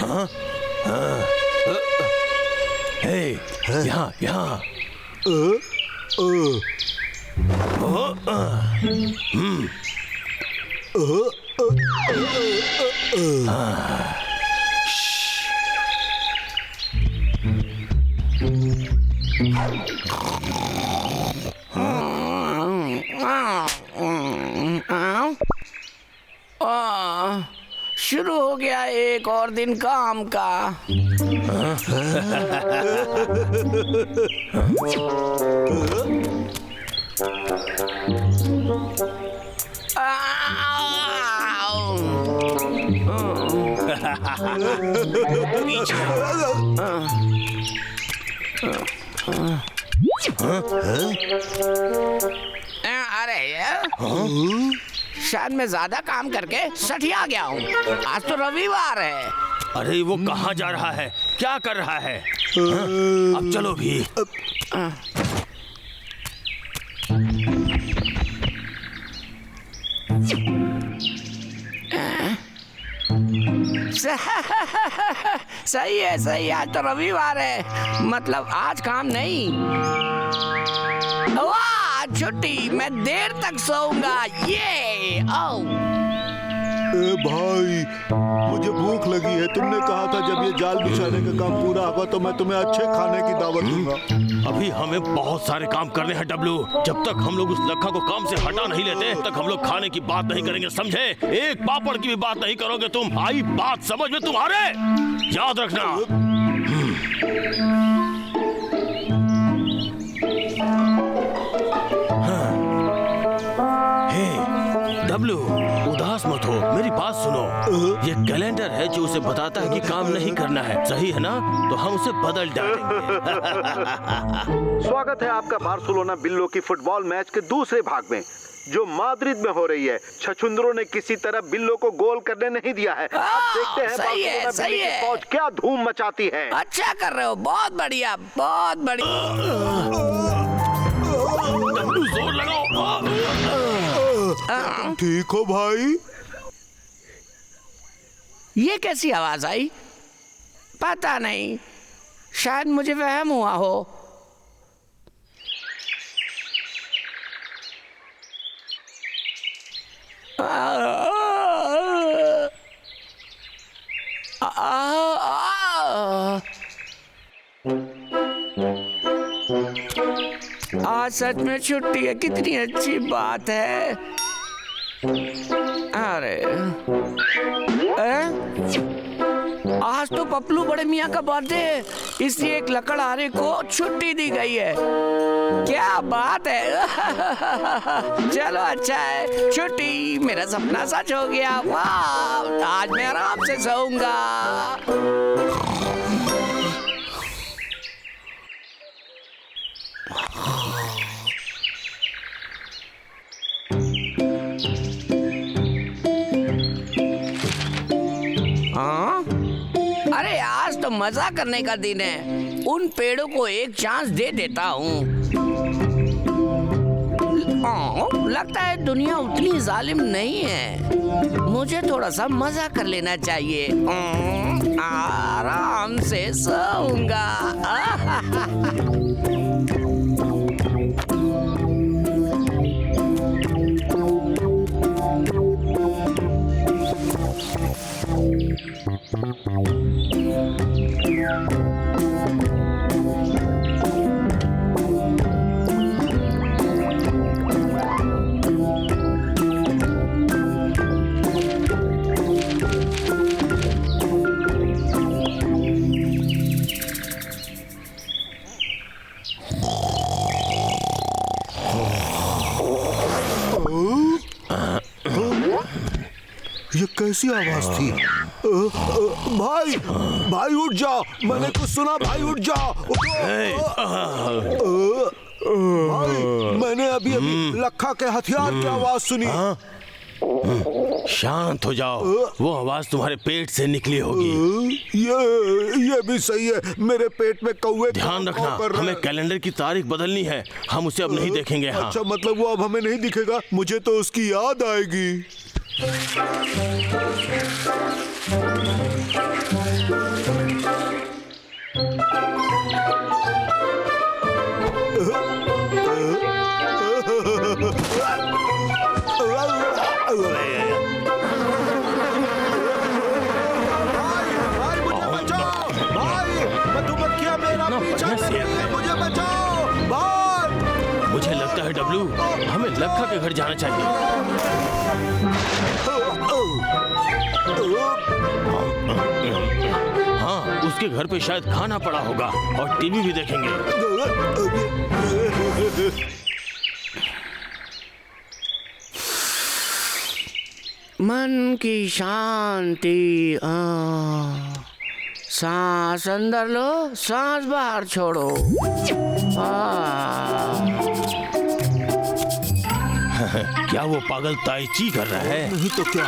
हाँ हाँ, हे यहाँ यहाँ। शुरू हो गया एक और दिन काम का। अरे शायद मैं ज्यादा काम करके सठिया गया हूँ। आज तो रविवार है। अरे वो कहाँ जा रहा है, क्या कर रहा है? अब चलो भी। सही है सही है, आज तो रविवार है, मतलब आज काम नहीं। वाह छुट्टी, मैं देर तक सोऊंगा। ये आओ। ए भाई, मुझे भूख लगी है। तुमने कहा था जब ये जाल बिछाने का काम पूरा होगा तो मैं तुम्हें अच्छे खाने की दावत दूंगा। अभी हमें बहुत सारे काम करने हैं डब्लू। जब तक हम लोग उस लखा को काम से हटा नहीं लेते तब तक हम लोग खाने की बात नहीं करेंगे, समझे? एक पापड़ की भी बात नहीं करोगे तुम। आई बात समझ में तुम्हारे? याद रखना। डब्लू उदास मत हो, मेरी बात सुनो। ये कैलेंडर है जो उसे बताता है कि काम नहीं करना है, सही है ना? तो हम उसे बदल डालेंगे। स्वागत है आपका बार्सिलोना बिल्लो की फुटबॉल मैच के दूसरे भाग में, जो माद्रिद में हो रही है। छछुंदरों ने किसी तरह बिल्लो को गोल करने नहीं दिया है। अब देखते हैं बार्सिलोना बिल्लो की फौज क्या धूम मचाती है। अच्छा कर रहे हो, बहुत बढ़िया बहुत बढ़िया। जोर लगाओ। तुम ठीक हो भाई? ये कैसी आवाज आई? पता नहीं, शायद मुझे वहम हुआ हो। आज सच में छुट्टी है, कितनी अच्छी बात है। अरे आज तो पपलू बड़े मियाँ का बर्थडे है, इसलिए एक लकड़हारे को छुट्टी दी गई है। क्या बात है। चलो अच्छा है, छुट्टी, मेरा सपना सच हो गया। वाह, आज मैं आराम से सोऊंगा। अरे आज तो मजा करने का दिन है, उन पेड़ों को एक चांस दे देता हूँ। लगता है दुनिया उतनी जालिम नहीं है, मुझे थोड़ा सा मजा कर लेना चाहिए। आराम से सोऊंगा। ये कैसी आवाज थी? भाई भाई उठ जाओ, मैंने कुछ सुना। भाई उठ जाओ। भाई मैंने अभी लखा के हथियार की आवाज सुनी। शांत हो जाओ, वो आवाज तुम्हारे पेट से निकली होगी। ये भी सही है, मेरे पेट में कौवे। ध्यान रखना, हमें कैलेंडर की तारीख बदलनी है, हम उसे अब नहीं देखेंगे। हाँ। अच्छा, मतलब वो अब हमें नहीं दिखेगा? मुझे तो उसकी याद आएगी। भाई मुझे बचाओ, भाई मधुमक्खियां मेरा पीछा कर रही है, मुझे बचाओ भाई। मुझे लगता है डब्लू, हमें लखा के घर जाना चाहिए। हाँ, उसके घर पे शायद खाना पड़ा होगा और टीवी भी देखेंगे। मन की शांति। सांस अंदर लो, सांस बाहर छोड़ो। क्या वो पागल ताई ची कर रहा है? नहीं तो क्या,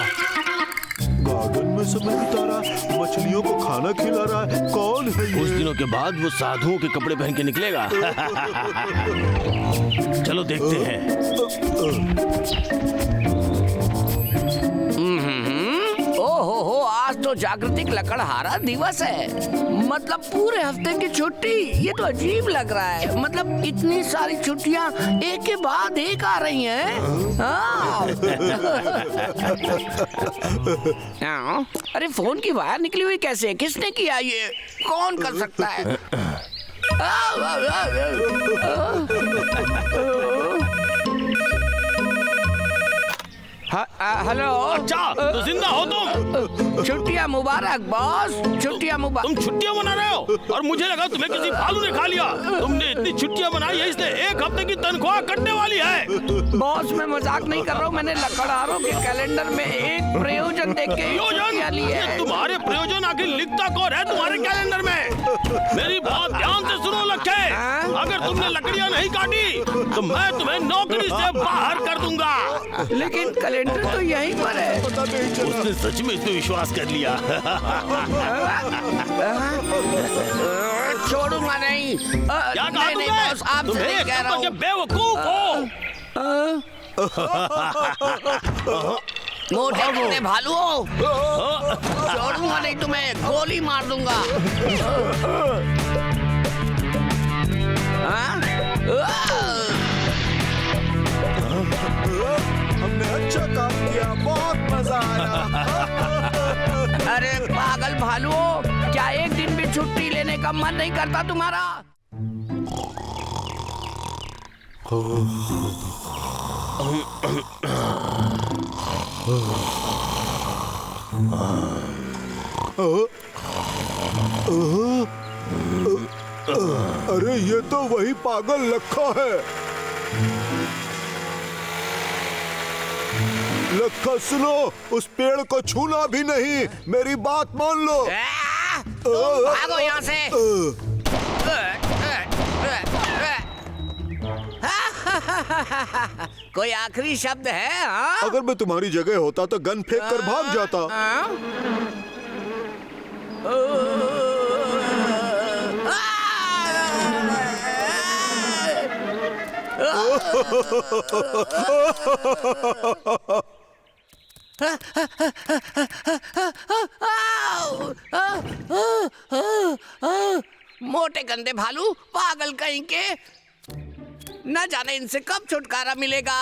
गार्डन में समय बिता रहा है, मछलियों को खाना खिला रहा है। कौन है ये? कुछ दिनों के बाद वो साधुओं के कपड़े पहन के निकलेगा। चलो देखते हैं। ओहो, आज तो जागृतिक लकड़हारा दिवस है। मतलब पूरे हफ्ते की छुट्टी। ये तो अजीब लग रहा है। मतलब इतनी सारी छुट्टियां एक के बाद एक आ रही हैं। हाँ। अरे फोन की वायर निकली हुई कैसे? किसने किया ये? कौन कर सकता है? हेलो। अच्छा, तो जिंदा हो तुम? छुट्टियां मुबारक बॉस, छुट्टियां मुबारक। तुम छुट्टियां मना रहे हो और मुझे लगा तुम्हें किसी भालू ने खा लिया। तुमने इतनी छुट्टियां मनाई है, इसलिए एक हफ्ते की तनख्वाह कटने वाली है। बॉस मैं मजाक नहीं कर रहा हूँ। मैंने लकड़हारों के कैलेंडर में एक प्रयोजन देख के प्रयोजन? लिया। तुम्हारे प्रयोजन आखिर लिखता कौन है तुम्हारे कैलेंडर में? मेरी बात ध्यान से सुनो लक्ष्य। अगर तुमने लकड़ियां नहीं काटी तो मैं तुम्हें नौकरी से बाहर कर दूंगा। लेकिन कैलेंडर तो यहीं पर है। उसने सच में इस पे विश्वास कर लिया। छोड़ूंगा नहीं। क्या कहा नहीं बॉस, आपसे तुम्हें नहीं कह रहा हूँ। बेवकूफ हो। मोटे मोटे भालू हो। छोड़ूंगा नहीं तुम्हें, गोली मार दूंगा। हमने अच्छा काम किया, बहुत मजा आया। अरे पागल भालू, क्या एक दिन भी छुट्टी लेने का मन नहीं करता तुम्हारा? अरे ये तो वही पागल लखा है। लखा सुनो, उस पेड़ को छूना भी नहीं, मेरी बात मान लो। तुम भागो यहाँ से। कोई आखिरी शब्द है? हाँ? अगर मैं तुम्हारी जगह होता तो गन फेंक कर भाग जाता। मोटे गंदे भालू, पागल कहीं के। न जाने इनसे कब छुटकारा मिलेगा।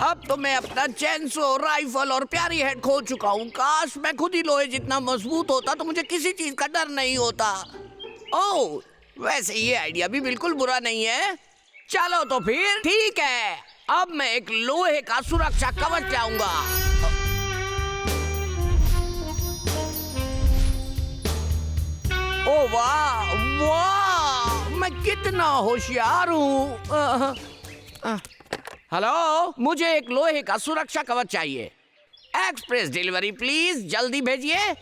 अब तो मैं अपना चेनसो, राइफल और प्यारी हेड खो चुका हूँ। काश मैं खुद ही लोहे जितना मजबूत होता तो मुझे किसी चीज का डर नहीं होता। ओह, वैसे ये आइडिया भी बिल्कुल बुरा नहीं है। चलो तो फिर ठीक है, अब मैं एक लोहे का सुरक्षा कवच लाऊंगा। ओ वाह वाह, मैं कितना होशियार हूँ। हेलो, मुझे एक लोहे का सुरक्षा कवच चाहिए। एक्सप्रेस डिलीवरी प्लीज, जल्दी भेजिए।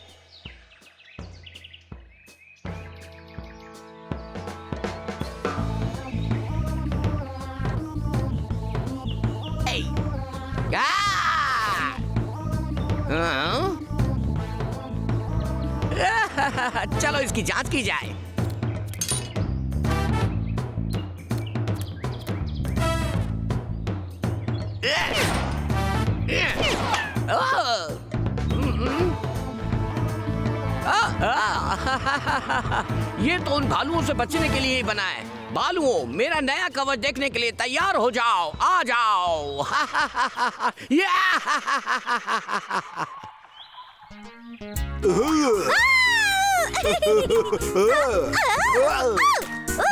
चलो इसकी जांच की जाए। ये तो उन भालुओं से बचने के लिए ही बना है। भालुओं, मेरा नया कवच देखने के लिए तैयार हो जाओ, आ जाओ।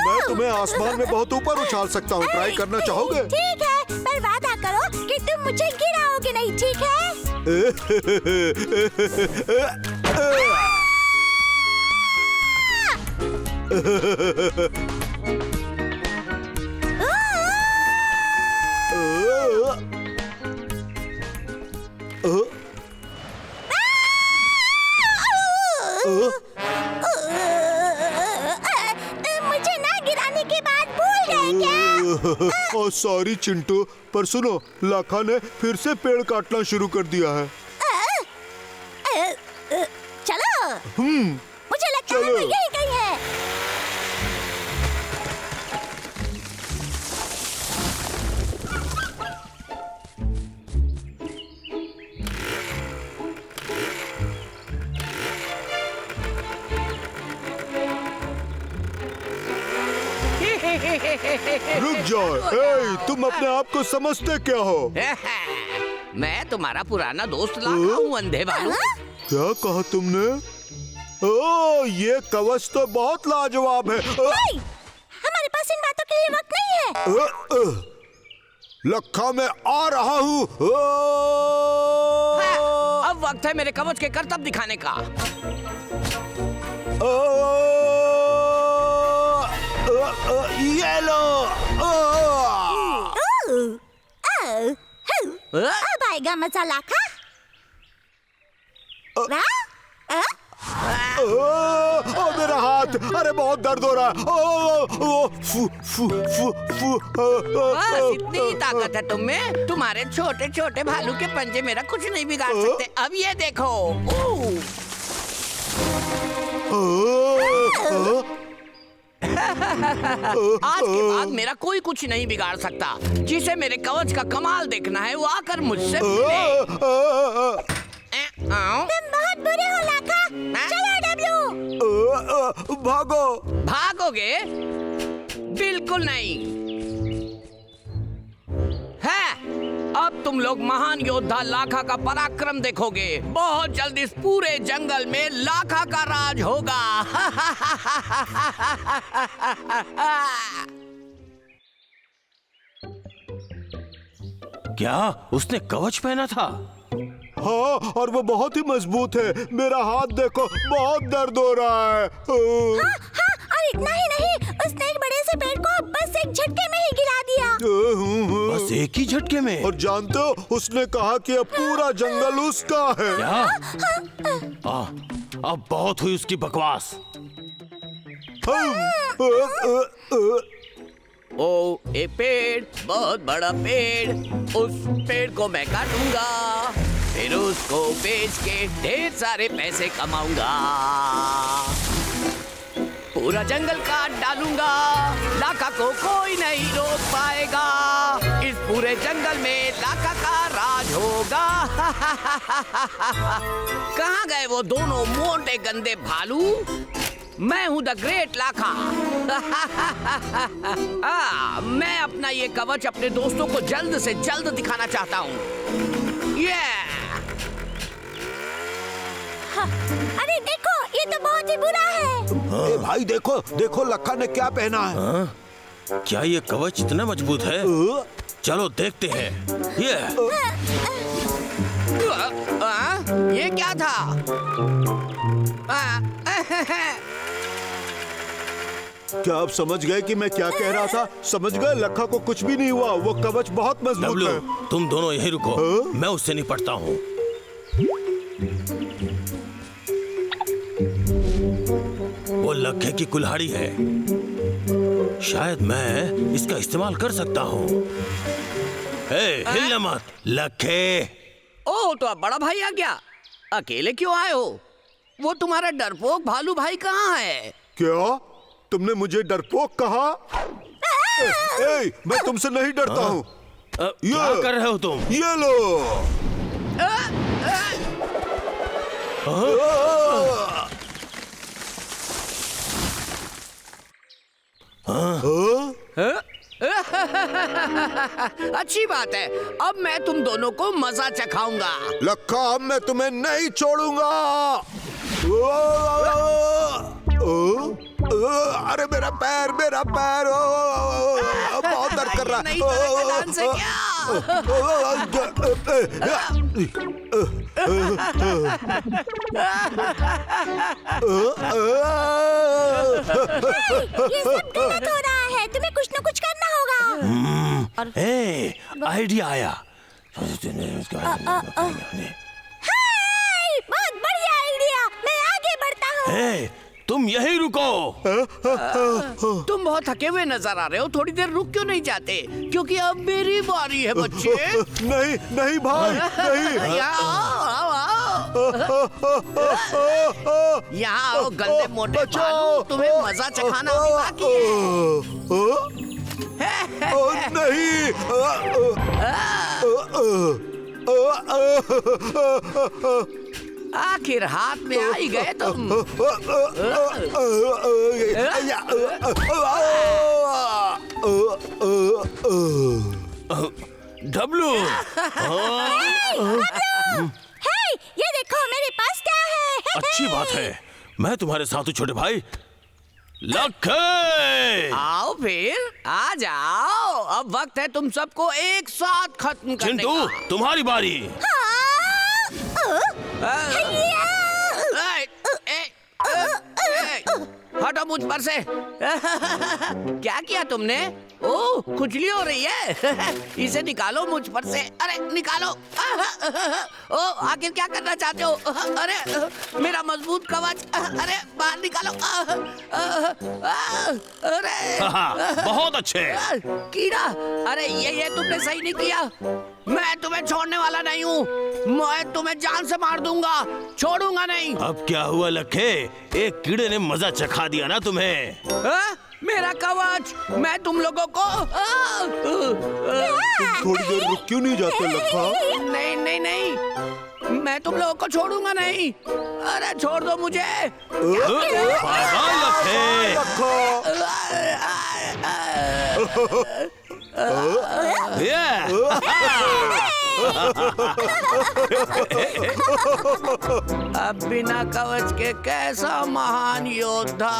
मैं तुम्हें आसमान में बहुत ऊपर उछाल सकता हूँ, ट्राई करना चाहोगे? ठीक है, पर वादा करो कि तुम मुझे गिराओगे नहीं, ठीक है? मुझे ना गिराने की बात भूल गए क्या? और सॉरी चिंटू, पर सुनो, लाखा ने फिर से पेड़ काटना शुरू कर दिया है। चलो, मुझे लगता है चलो। वो यही कहीं है। रुक जाओ, ए, तुम अपने आप को समझते क्या हो? मैं तुम्हारा पुराना दोस्त लाखा हूँ, अंधे भालू। क्या कहा तुमने? ओ, ये कवच तो बहुत लाजवाब है। नहीं, हमारे पास इन बातों के लिए वक्त नहीं है। लखा मैं आ रहा हूँ। अब वक्त है मेरे कवच के करतब दिखाने का। ये लो। अब आएगा मजा, लाखा। ओ मेरा हाथ, अरे बहुत दर्द हो रहा है। फू फू फू फू। बस इतनी ताकत है तुम में। तुम्हारे छोटे छोटे भालू के पंजे मेरा कुछ नहीं बिगाड़ सकते। अब ये देखो। आज के बाद मेरा कोई कुछ नहीं बिगाड़ सकता। जिसे मेरे कवच का कमाल देखना है वो आकर मुझसे मिले। तुम बहुत बुरे हो, लाखा। चलो डब्लू। भागो। भागोगे? बिल्कुल नहीं है। अब तुम लोग महान योद्धा लाखा का पराक्रम देखोगे। बहुत जल्द इस पूरे जंगल में लाखा का राज होगा। क्या उसने कवच पहना था? हाँ, और वो बहुत ही मजबूत है। मेरा हाथ देखो, बहुत दर्द हो रहा है। हाँ, और इतना ही नहीं, उसने एक बड़े से पेड़ को बस एक झटके में ही गिरा दिया। बस एक ही झटके में? और जानते हो, उसने कहा कि अब पूरा जंगल उसका है। क्या? अब बहुत हुई उसकी बकवास। ओ, एक पेड़, बहुत बड़ा पेड़। उस पेड़ को मैं काटूंगा, फिर उसको बेच के ढेर सारे पैसे कमाऊंगा। पूरा जंगल काट डालूंगा, लाखा को कोई नहीं रोक पाएगा। इस पूरे जंगल में लाखा का राज होगा। कहाँ गए वो दोनों मोटे गंदे भालू? मैं हूँ द ग्रेट लाखा। मैं अपना ये कवच अपने दोस्तों को जल्द से जल्द दिखाना चाहता हूँ। अरे देखो, ये तो बहुत ही बुरा है। ए भाई देखो, देखो लखा ने क्या पहना है। क्या ये कवच इतना मजबूत है? चलो देखते हैं। ये क्या था? क्या आप समझ गए कि मैं क्या कह रहा था? समझ गए? लखा को कुछ भी नहीं हुआ। वो कवच बहुत मजबूत डब्लू, है। तुम दोनों यहीं रुको। मैं उससे निपटता हूँ। वो लखे की कुल्हाड़ी है। शायद मैं इसका इस्तेमाल कर सकता हूँ। हिलना मत लखे। ओह, तो अब बड़ा भाई आ गया। अकेले क्यों आए हो? वो तुम्हारा डरपोक भालू भाई कहाँ है? क्या तुमने मुझे डरपोक कहा? मैं तुमसे नहीं डरता हूँ। क्या कर रहे हो तुम? ये लो। अच्छी बात है, अब मैं तुम दोनों को मजा चखाऊंगा। लखा अब मैं तुम्हें नहीं छोड़ूंगा। अरे मेरा पैर बहुत दर्द कर रहा नहीं तो डांस है क्या? ये सब गलत हो रहा है, तुम्हें कुछ न कुछ करना होगा। आइडिया आया। हाय, बहुत बढ़िया आइडिया, मैं आगे बढ़ता हूँ। तुम यहीं रुको। तुम बहुत थके हुए नजर आ रहे हो, थोड़ी देर रुक क्यों नहीं जाते? क्योंकि अब मेरी बारी है बच्चे। नहीं भाई नहीं। यहाँ आओ। यहाँ आओ गंदे मोटे बालू, तुम्हें मजा चखाना अभी बाकी है। नहीं। आखिर हाथ में आ ही गए तुम। डब्लू। हे, ये देखो मेरे पास क्या है। अच्छी बात है, मैं तुम्हारे साथ हूँ छोटे भाई। लखे, आओ फिर, आ जाओ। अब वक्त है तुम सबको एक साथ खत्म करने चिंटू का। तुम्हारी बारी। हटो मुझ पर से। क्या किया तुमने? ओह, खुजली हो रही है। इसे निकालो मुझ पर से। अरे निकालो। ओह, आखिर क्या करना चाहते हो? अरे मेरा मजबूत कवच। अरे बाहर निकालो। अरे बहुत अच्छे। कीड़ा। अरे ये तुमने सही नहीं किया। मैं तुम्हें छोड़ने वाला नहीं हूँ। मैं तुम्हें जान से मार दूंगा, छोड़ूंगा नहीं। अब क्या हुआ लखे? एक कीड़े ने मजा चखा दिया ना तुम्हें। मेरा कवच, मैं तुम लोगों को थोड़ी देर रुक क्यों नहीं जाते लखा? नहीं, मैं तुम लोगों को छोड़ूंगा नहीं। अरे छोड़ दो मुझे। बाय बाय लखे। अब बिना कवच के कैसा महान योद्धा।